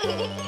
Ooh.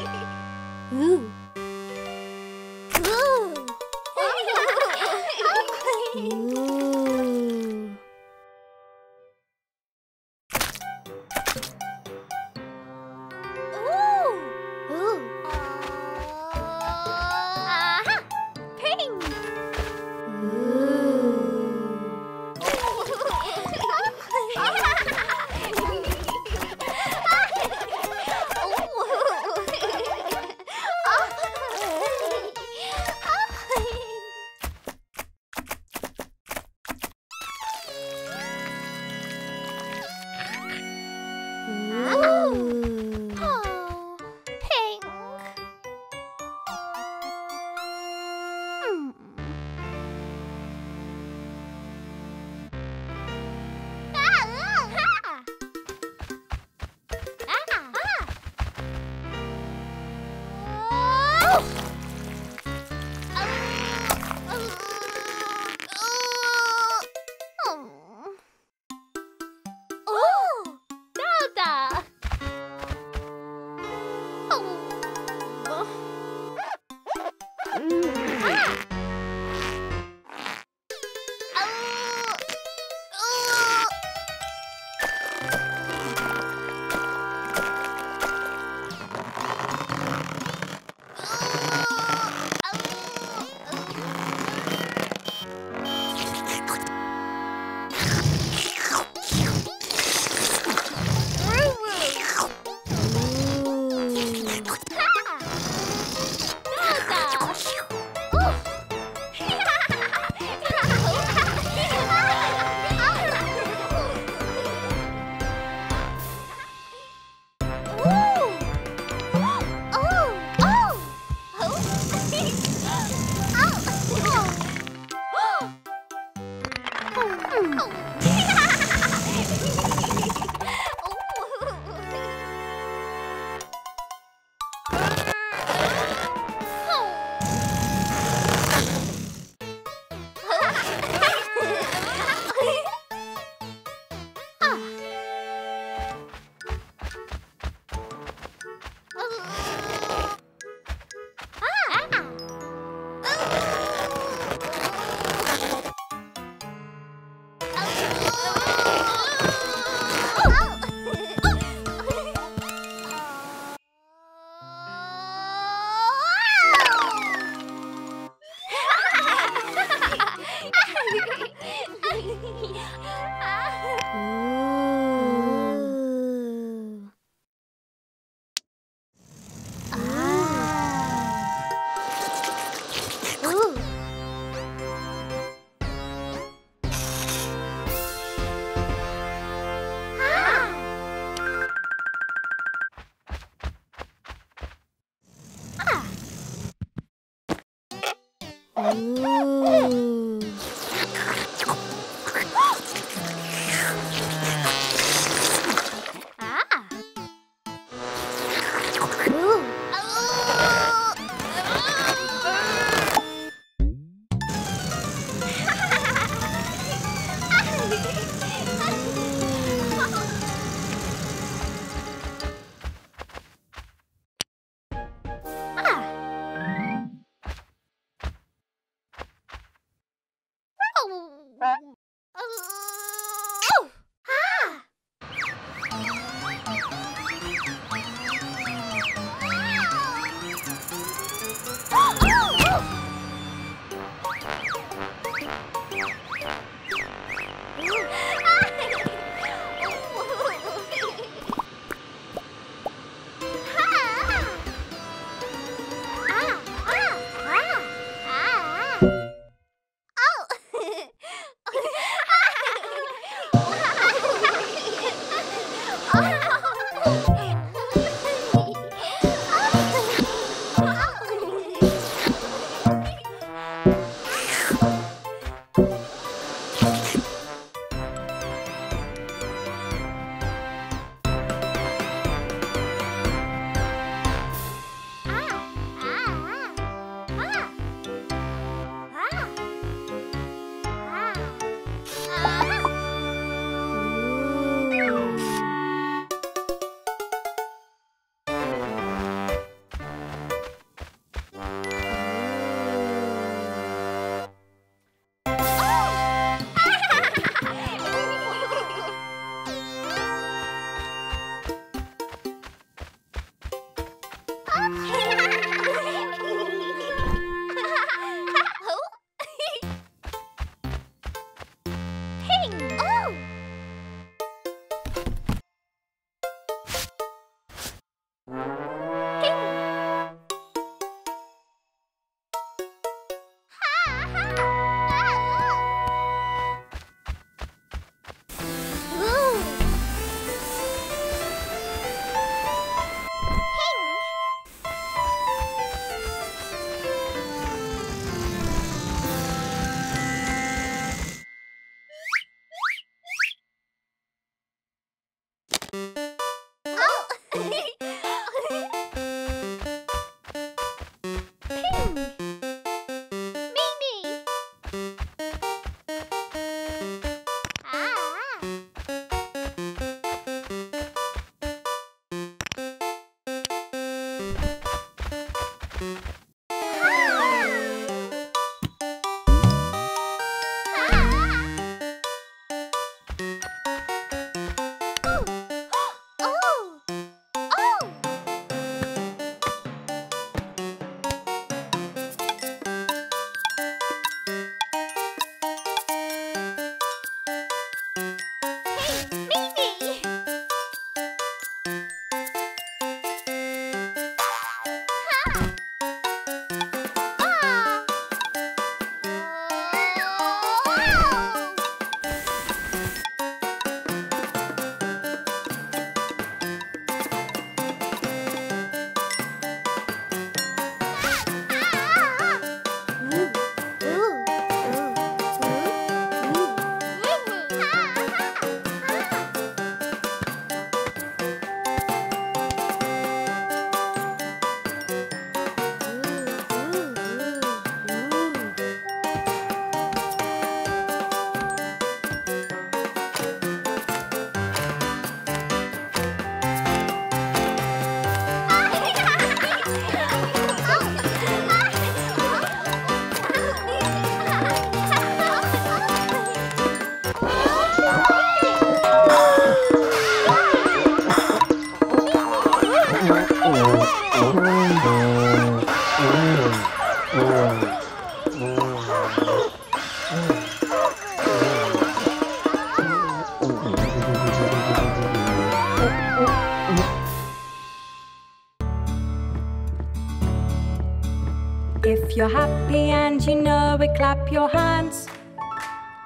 If you're happy and you know it, clap your hands.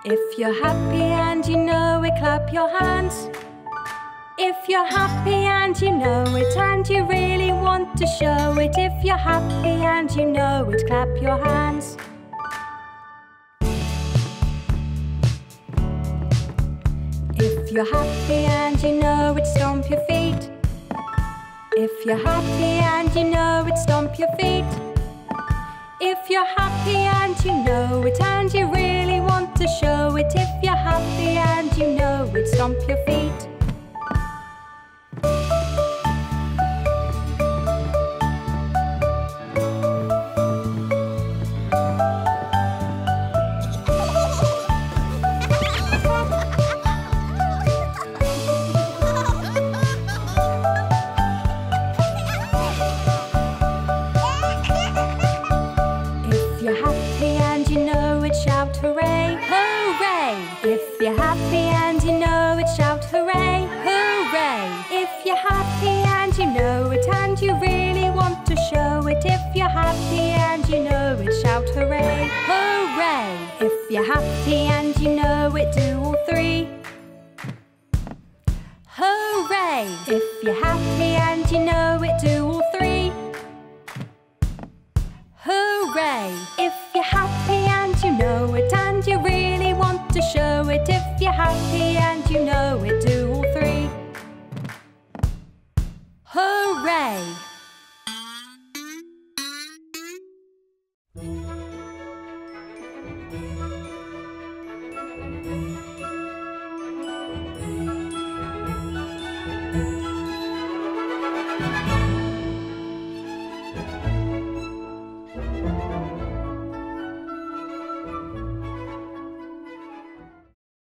If you're happy and you know it, clap your hands. If you're happy and you know it and you really want to show it, if you're happy and you know it, clap your hands. If you're happy and you know it, stomp your feet. If you're happy and you know it, stomp your feet. If you're happy and you know it and you really want to show it, if you're happy and you know it, stomp your feet. If you're happy and you know it, shout hooray, hooray! If you're happy and you know it, shout hooray, hooray! If you're happy and you know it and you really want to show it, if you're happy and you know it, shout hooray, hooray! If you're happy and you know it, do all three. Hooray! If you're happy and you know it, do all three. Hooray! If you're happy and you know it and you really want to show it, if you're happy and you know it, do all three. Hooray!